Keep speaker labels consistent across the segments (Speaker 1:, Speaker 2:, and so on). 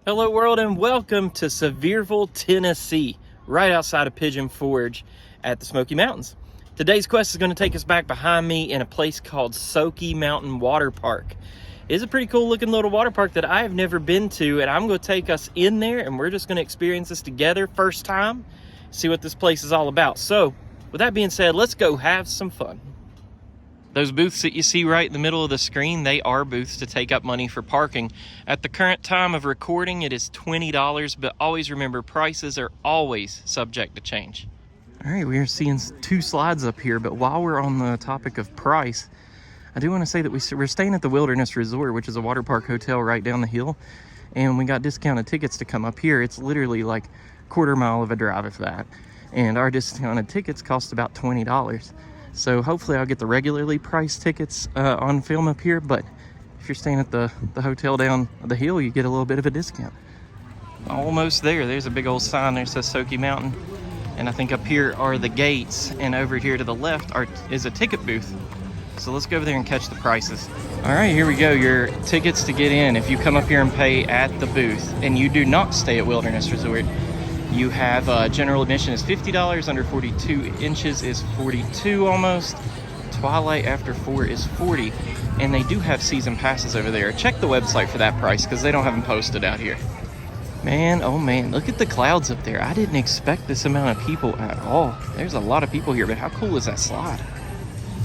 Speaker 1: Hello world and welcome to Sevierville, Tennessee, right outside of Pigeon Forge at the Smoky Mountains. Today's quest is going to take us back behind me in a place called Soaky Mountain Waterpark. It's a pretty cool looking little water park that I have never been to, and I'm going to take us in there and we're just going to experience this together first time, see what this place is all about. So with that being said, let's go have some fun. Those booths that you see right in the middle of the screen, they are booths to take up money for parking. At the current time of recording, it is $20, but always remember prices are always subject to change. All right, we are seeing two slides up here, but while we're on the topic of price, I do want to say that we're staying at the Wilderness Resort, which is a water park hotel right down the hill, and we got discounted tickets to come up here. It's literally like a quarter mile of a drive if that, and our discounted tickets cost about $20. So hopefully I'll get the regularly priced tickets on film up here, but if you're staying at the hotel down the hill, you get a little bit of a discount. Almost there. There's a big old sign there that says Soaky Mountain. And I think up here are the gates, and over here to the left is a ticket booth. So let's go over there and catch the prices. All right, here we go. Your tickets to get in. If you come up here and pay at the booth, and you do not stay at Wilderness Resort, you have general admission is $50, under 42 inches is $42 almost. Twilight after 4 is $40, and they do have season passes over there. Check the website for that price because they don't have them posted out here. Man, oh man, look at the clouds up there. I didn't expect this amount of people at all. There's a lot of people here, but how cool is that slide?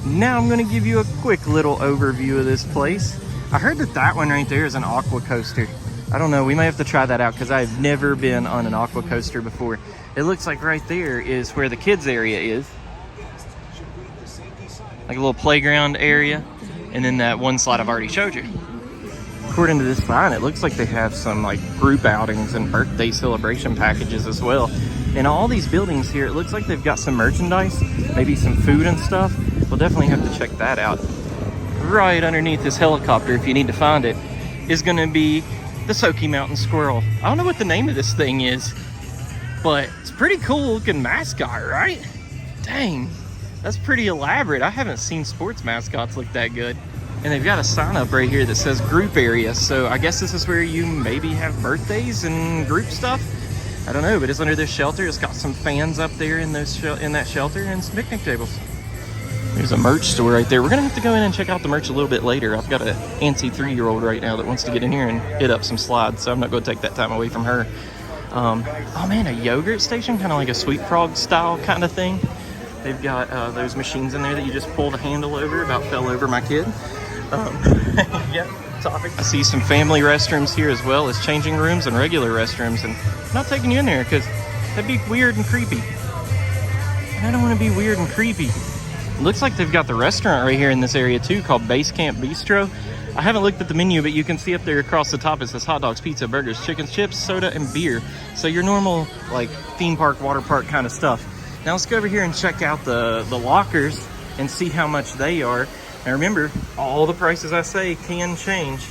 Speaker 1: Now I'm going to give you a quick little overview of this place. I heard that one right there is an aqua coaster. I don't know, we may have to try that out because I've never been on an aqua coaster before. It looks like right there is where the kids area is. Like a little playground area. And then that one slide I've already showed you. According to this sign, it looks like they have some like group outings and birthday celebration packages as well. And all these buildings here, it looks like they've got some merchandise, maybe some food and stuff. We'll definitely have to check that out. Right underneath this helicopter, if you need to find it, is going to be the Smoky Mountain squirrel. I don't know what the name of this thing is, but it's a pretty cool looking mascot, right? Dang, that's pretty elaborate. I haven't seen sports mascots look that good. And they've got a sign up right here that says group area. So I guess this is where you maybe have birthdays and group stuff. I don't know, but it's under this shelter. It's got some fans up there in that shelter and some picnic tables. There's a merch store right there. We're gonna have to go in and check out the merch a little bit later. I've got an antsy 3-year-old right now that wants to get in here and hit up some slides, so I'm not gonna take that time away from her. Oh man, a yogurt station, kind of like a Sweet Frog style kind of thing. They've got those machines in there that you just pull the handle over. About fell over my kid. Yeah, topic. I see some family restrooms here as well as changing rooms and regular restrooms, and I'm not taking you in there because that'd be weird and creepy. And I don't want to be weird and creepy. Looks like they've got the restaurant right here in this area too, called Base Camp Bistro. I haven't looked at the menu, but you can see up there across the top it says hot dogs, pizza, burgers, chicken, chips, soda, and beer. So your normal like theme park, water park kind of stuff. Now let's go over here and check out the lockers and see how much they are. Now remember, all the prices I say can change.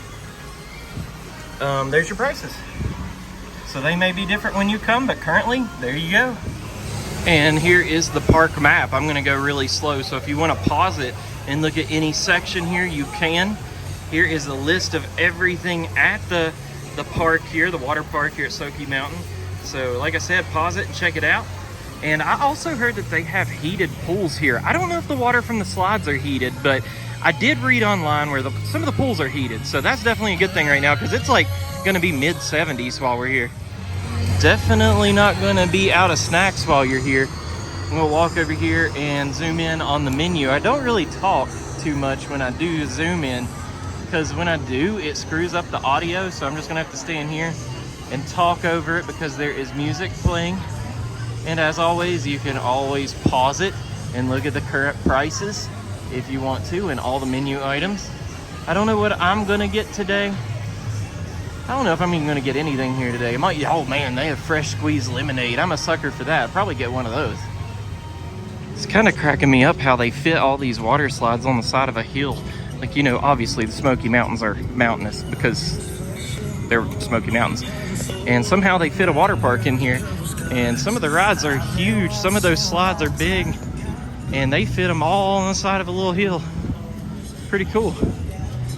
Speaker 1: There's your prices. So they may be different when you come, but currently, there you go. And here is the park map. I'm gonna go really slow, so if you wanna pause it and look at any section here, you can. Here is a list of everything at the park here, the water park here at Smoky Mountain. So like I said, pause it and check it out. And I also heard that they have heated pools here. I don't know if the water from the slides are heated, but I did read online where some of the pools are heated. So that's definitely a good thing right now because it's like gonna be mid-70s while we're here. Definitely not gonna be out of snacks while you're here. I'm gonna walk over here and zoom in on the menu. I don't really talk too much when I do zoom in because when I do, it screws up the audio. So I'm just gonna have to stay in here and talk over it because there is music playing. And as always, you can always pause it and look at the current prices if you want to and all the menu items. I don't know what I'm gonna get today. I don't know if I'm even gonna get anything here today. It might, oh man, they have fresh squeezed lemonade. I'm a sucker for that. I'd probably get one of those. It's kind of cracking me up how they fit all these water slides on the side of a hill. Like, you know, obviously the Smoky Mountains are mountainous because they're Smoky Mountains. And somehow they fit a water park in here. And some of the rides are huge. Some of those slides are big. And they fit them all on the side of a little hill. Pretty cool.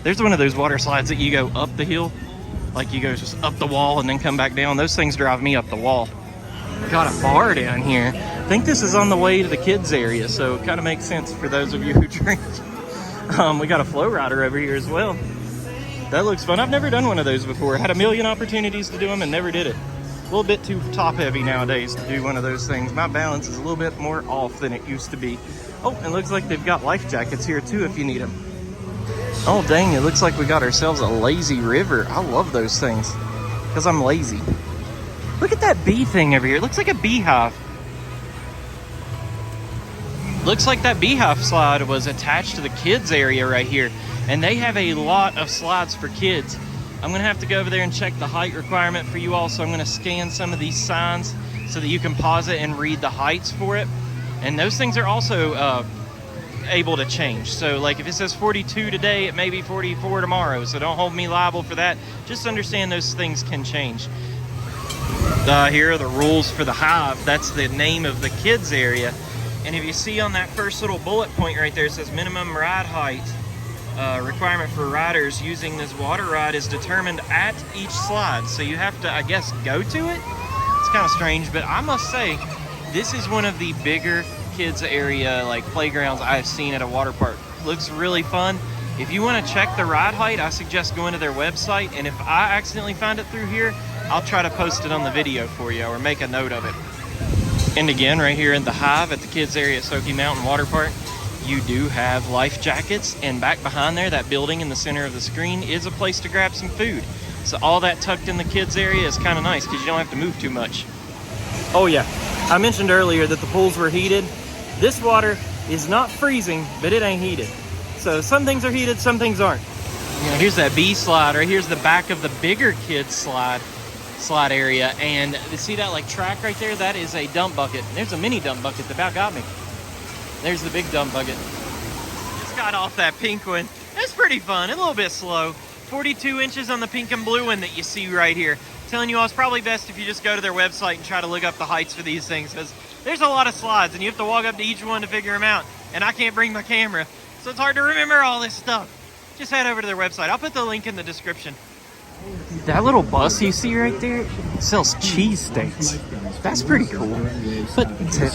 Speaker 1: There's one of those water slides that you go up the hill like you go just up the wall and then come back down. Those things drive me up the wall. Got a bar down here. I think this is on the way to the kids area, so it kind of makes sense for those of you who drink. We got a flow rider over here as well. That looks fun. I've never done one of those before. Had a million opportunities to do them and never did it. A little bit too top heavy nowadays to do one of those things. My balance is a little bit more off than it used to be. Oh, it looks like they've got life jackets here too if you need them. Oh dang, it looks like we got ourselves a lazy river. I love those things because I'm lazy. Look at that bee thing over here. It looks like a beehive. Looks like that beehive slide was attached to the kids area right here. And they have a lot of slides for kids. I'm gonna have to go over there and check the height requirement for you all. So I'm gonna scan some of these signs so that you can pause it and read the heights for it. And those things are also able to change. So like if it says 42 today, it may be 44 tomorrow. So don't hold me liable for that. Just understand those things can change. Here are the rules for the hive. That's the name of the kids area. And if you see on that first little bullet point right there, it says minimum ride height. Requirement for riders using this water ride is determined at each slide. So you have to, I guess, go to it. It's kind of strange, but I must say, this is one of the bigger kids area like playgrounds I've seen at a water park. Looks really fun. If you want to check the ride height, I suggest going to their website. And if I accidentally find it through here, I'll try to post it on the video for you or make a note of it. And again, right here in the hive at the kids area at Smoky Mountain Waterpark, you do have life jackets, and back behind there, that building in the center of the screen is a place to grab some food. So all that tucked in the kids area is kind of nice because you don't have to move too much. Oh yeah, I mentioned earlier that the pools were heated. This water is not freezing, but it ain't heated. So some things are heated, some things aren't. You know, here's that bee slide, right here's the back of the bigger kids slide area, and you see that like track right there? That is a dump bucket. There's a mini dump bucket that about got me. There's the big dump bucket. Just got off that pink one. That's pretty fun, a little bit slow. 42 inches on the pink and blue one that you see right here. Telling you all, it's probably best if you just go to their website and try to look up the heights for these things, because there's a lot of slides and you have to walk up to each one to figure them out. And I can't bring my camera, so it's hard to remember all this stuff. Just head over to their website. I'll put the link in the description. That little bus you see right there sells cheesesteaks. That's pretty cool. But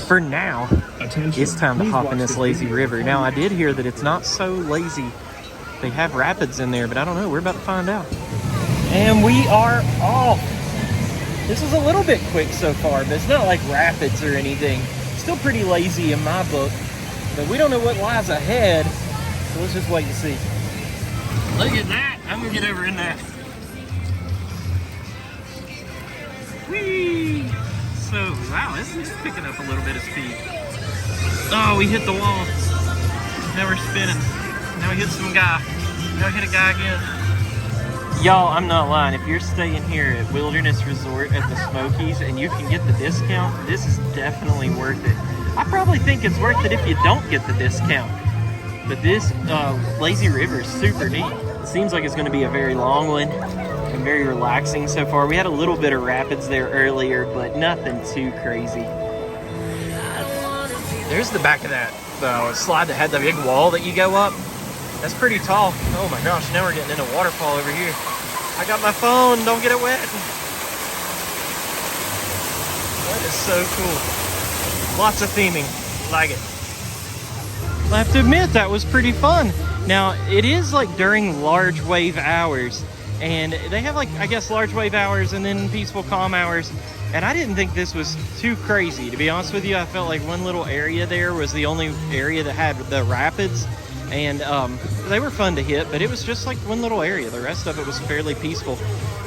Speaker 1: for now, it's time to hop in this lazy river. Now, I did hear that it's not so lazy. They have rapids in there, but I don't know. We're about to find out. And we are off. This is a little bit quick so far, but it's not like rapids or anything. Still pretty lazy in my book, but we don't know what lies ahead, so let's just wait and see. Look at that. I'm gonna get over in that. Whee! So, wow, this is picking up a little bit of speed. Oh, we hit the wall. Now we're spinning. Now we hit some guy. Now we hit a guy again. Y'all, I'm not lying. If you're staying here at Wilderness Resort at the Smokies and you can get the discount, this is definitely worth it. I probably think it's worth it if you don't get the discount. But this lazy river is super neat. It seems like it's going to be a very long one and very relaxing so far. We had a little bit of rapids there earlier, but nothing too crazy. There's the back of that slide that had the big wall that you go up. That's pretty tall. Oh my gosh, now we're getting into a waterfall over here. I got my phone, don't get it wet. That is so cool. Lots of theming, like it. I have to admit, that was pretty fun. Now, it is like during large wave hours, and they have like, I guess, large wave hours and then peaceful calm hours. And I didn't think this was too crazy, to be honest with you. I felt like one little area there was the only area that had the rapids, and they were fun to hit, but it was just like one little area. The rest of it was fairly peaceful.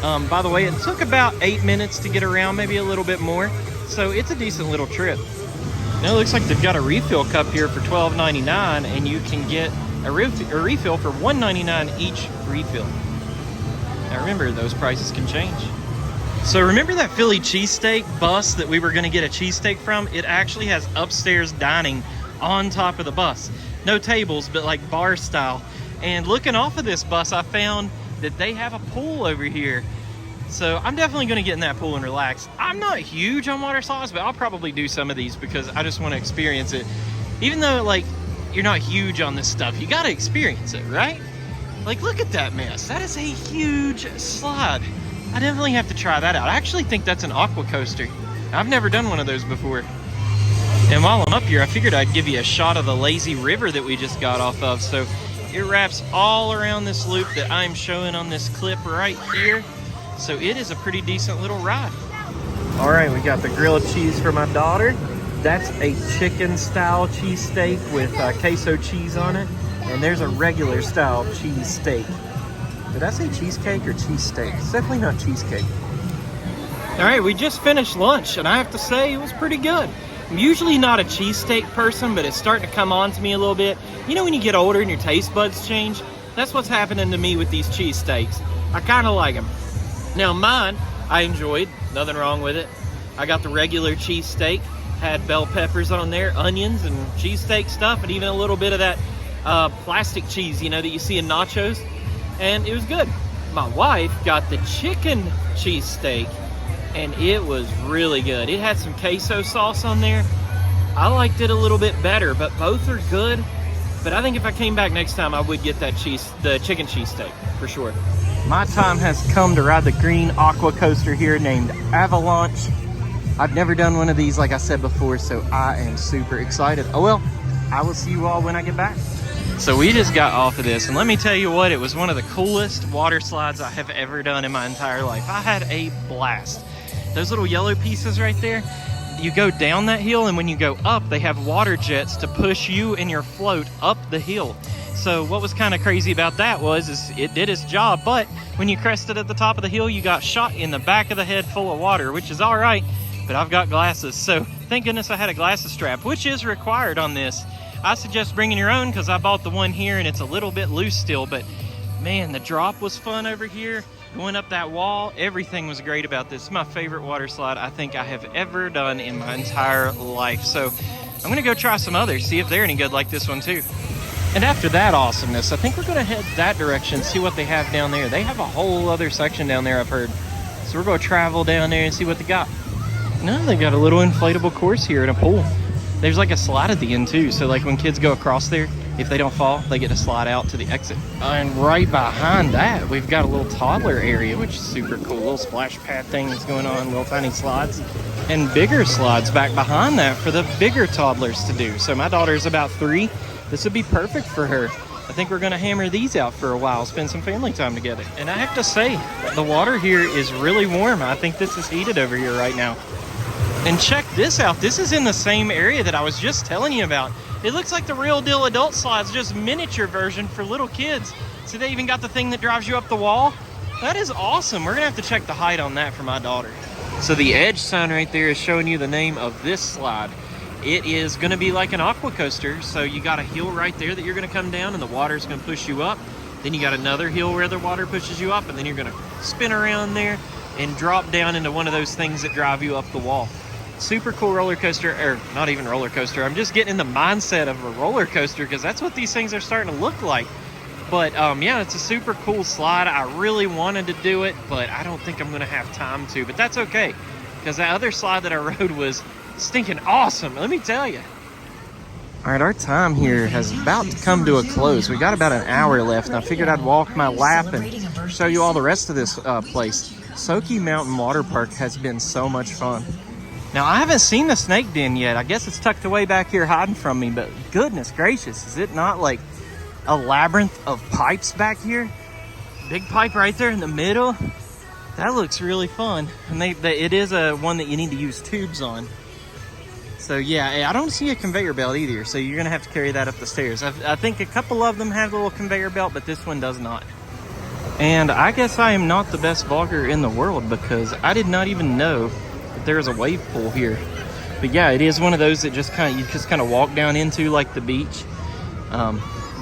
Speaker 1: By the way, it took about 8 minutes to get around, maybe a little bit more, so it's a decent little trip. Now it looks like they've got a refill cup here for $12.99, and you can get a refill for $1.99 each refill. Now remember, those prices can change. So remember that Philly cheesesteak bus that we were going to get a cheesesteak from? It actually has upstairs dining on top of the bus. No tables, but like bar style. And looking off of this bus, I found that they have a pool over here. So I'm definitely going to get in that pool and relax. I'm not huge on water slides, but I'll probably do some of these because I just want to experience it. Even though like you're not huge on this stuff, you got to experience it, right? Like, look at that mess. That is a huge slide. I definitely have to try that out. I actually think that's an aqua coaster. I've never done one of those before. And while I'm up here, I figured I'd give you a shot of the lazy river that we just got off of. So it wraps all around this loop that I'm showing on this clip right here. So it is a pretty decent little ride. All right, we got the grilled cheese for my daughter. That's a chicken style cheesesteak with queso cheese on it. And there's a regular style cheese steak. Did I say cheesecake or cheesesteak? It's definitely not cheesecake. All right, we just finished lunch, and I have to say it was pretty good. I'm usually not a cheesesteak person, but it's starting to come on to me a little bit. You know when you get older and your taste buds change? That's what's happening to me with these cheesesteaks. I kind of like them. Now mine, I enjoyed, nothing wrong with it. I got the regular cheesesteak, had bell peppers on there, onions and cheesesteak stuff, and even a little bit of that plastic cheese, you know, that you see in nachos, and it was good. My wife got the chicken cheesesteak, and it was really good. It had some queso sauce on there. I liked it a little bit better, but both are good. But I think if I came back next time, I would get that the chicken cheesesteak for sure. My time has come to ride the green aqua coaster here named Avalanche. I've never done one of these, like I said before, so I am super excited. Oh well, I will see you all when I get back. So we just got off of this, and let me tell you what, it was one of the coolest water slides I have ever done in my entire life. I had a blast. Those little yellow pieces right there, you go down that hill, and when you go up, they have water jets to push you and your float up the hill. So what was kind of crazy about that is it did its job, but when you crested at the top of the hill, you got shot in the back of the head full of water, which is all right, but I've got glasses, so thank goodness I had a glasses strap, which is required on this. I suggest bringing your own because I bought the one here and it's a little bit loose still, but man, the drop was fun over here. Going up that wall, everything was great about this. It's my favorite water slide I think I have ever done in my entire life. So I'm gonna go try some others, see if they're any good like this one too. And after that awesomeness, I think we're gonna head that direction, see what they have down there. They have a whole other section down there, I've heard. So we're gonna travel down there and see what they got. No, they got a little inflatable course here and a pool. There's like a slide at the end too, so like when kids go across there, if they don't fall, they get to slide out to the exit. And right behind that, we've got a little toddler area, which is super cool. Little splash pad things going on, little tiny slides. And bigger slides back behind that for the bigger toddlers to do. So my daughter's about 3. This would be perfect for her. I think we're gonna hammer these out for a while, spend some family time together. And I have to say, the water here is really warm. I think this is heated over here right now. And check this out. This is in the same area that I was just telling you about. It looks like the real deal adult slides, just miniature version for little kids. So they even got the thing that drives you up the wall. That is awesome. We're gonna have to check the height on that for my daughter. So the edge sign right there is showing you the name of this slide. It is gonna be like an aqua coaster. So you got a hill right there that you're gonna come down and the water's gonna push you up. Then you got another hill where the water pushes you up, and then you're gonna spin around there and drop down into one of those things that drive you up the wall. Super cool roller coaster, or not even roller coaster. I'm just getting in the mindset of a roller coaster because that's what these things are starting to look like. But yeah, it's a super cool slide. I really wanted to do it, but I don't think I'm gonna have time to, but that's okay. Because that other slide that I rode was stinking awesome, let me tell you. All right, our time here has about to come to a close. We got about an hour left, and I figured I'd walk my lap and show you all the rest of this place. Soaky Mountain Waterpark has been so much fun. Now, I haven't seen the snake den yet. I guess it's tucked away back here hiding from me, but goodness gracious, is it not like a labyrinth of pipes back here? Big pipe right there in the middle. That looks really fun. And it is a one that you need to use tubes on. So yeah, I don't see a conveyor belt either, so you're gonna have to carry that up the stairs. I think a couple of them have a little conveyor belt, but this one does not. And I guess I am not the best vlogger in the world because I did not even know there's a wave pool here. But yeah, it is one of those that you just kind of walk down into like the beach.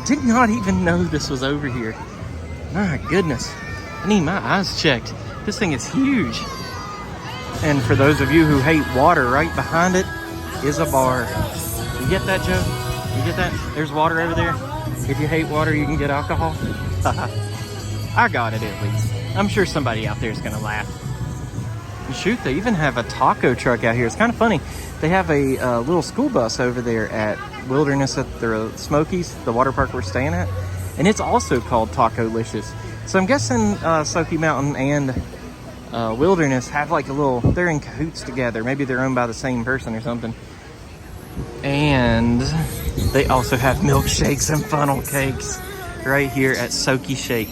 Speaker 1: Did not even know this was over here. My goodness, I need my eyes checked. This thing is huge. And for those of you who hate water, right behind it is a bar. You get that, Joe? You get that? There's water over there. If you hate water, you can get alcohol. I got it at least. I'm sure somebody out there is gonna laugh. Shoot, they even have a taco truck out here. It's kind of funny. They have a little school bus over there at Wilderness at the Smokies, the water park we're staying at, and it's also called Taco-licious. So I'm guessing Smoky Mountain and Wilderness have like a little, they're in cahoots together. Maybe they're owned by the same person or something. And they also have milkshakes and funnel cakes right here at Soaky Shake.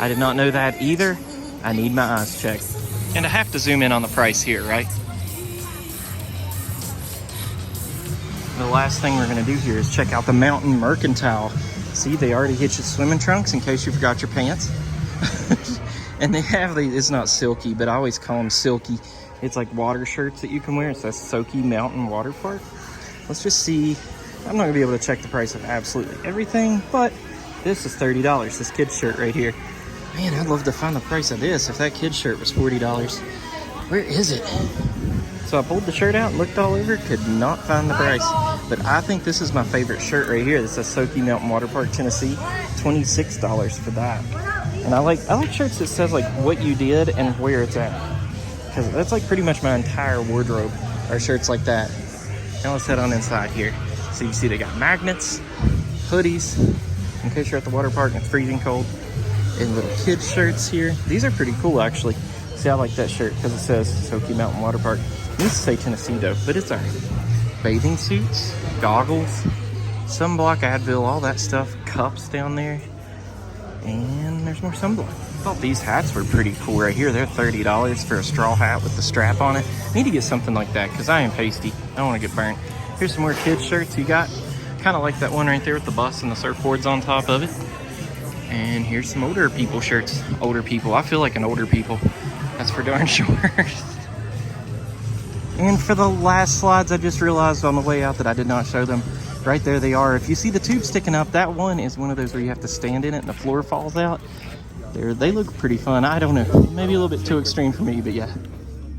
Speaker 1: I did not know that either. I need my eyes checked. And I have to zoom in on the price here, right? The last thing we're gonna do here is check out the Mountain Mercantile. See, they already hit you swimming trunks in case you forgot your pants. And they have these, it's not silky, but I always call them silky. It's like water shirts that you can wear. It says Smoky Mountain Waterpark. Let's just see. I'm not gonna be able to check the price of absolutely everything, but this is $30, this kid's shirt right here. Man, I'd love to find the price of this if that kid's shirt was $40. Where is it? So I pulled the shirt out and looked all over, could not find the price. But I think this is my favorite shirt right here. This says Smoky Mountain Waterpark, Tennessee. $26 for that. And I like shirts that says like what you did and where it's at. Because that's like pretty much my entire wardrobe are shirts like that. Now let's head on inside here. So you see they got magnets, hoodies, in case you're at the water park and it's freezing cold. And little kids shirts here. These are pretty cool actually. See, I like that shirt because it says Smoky Mountain Waterpark. It needs to say Tennessee though, but it's alright. Bathing suits, goggles, sunblock, Advil, all that stuff. Cups down there. And there's more sunblock. I thought these hats were pretty cool right here. They're $30 for a straw hat with the strap on it. I need to get something like that because I am pasty. I don't want to get burnt. Here's some more kids shirts you got. Kind of like that one right there with the bus and the surfboards on top of it. And here's some older people shirts. Older people. I feel like an older people. That's for darn sure. And for the last slides, I just realized on the way out that I did not show them. Right there they are. If you see the tube sticking up, that one is one of those where you have to stand in it and the floor falls out. They look pretty fun. I don't know. Maybe a little bit too extreme for me, but yeah.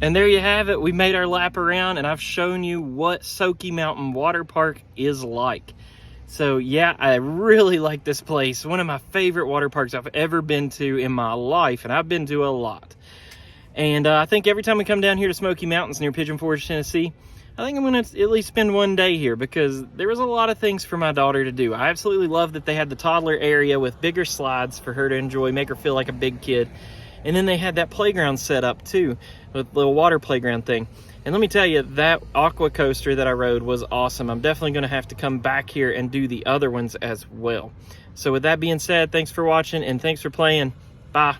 Speaker 1: And there you have it. We made our lap around and I've shown you what Smoky Mountain Waterpark is like. So yeah, I really like this place. One of my favorite water parks I've ever been to in my life, and I've been to a lot. And I think every time we come down here to Smoky Mountains near Pigeon Forge, Tennessee, I think I'm gonna at least spend one day here because there was a lot of things for my daughter to do. I absolutely love that they had the toddler area with bigger slides for her to enjoy, make her feel like a big kid. And then they had that playground set up too, with the little water playground thing. And let me tell you, that aqua coaster that I rode was awesome. I'm definitely gonna have to come back here and do the other ones as well. So with that being said, thanks for watching and thanks for playing. Bye.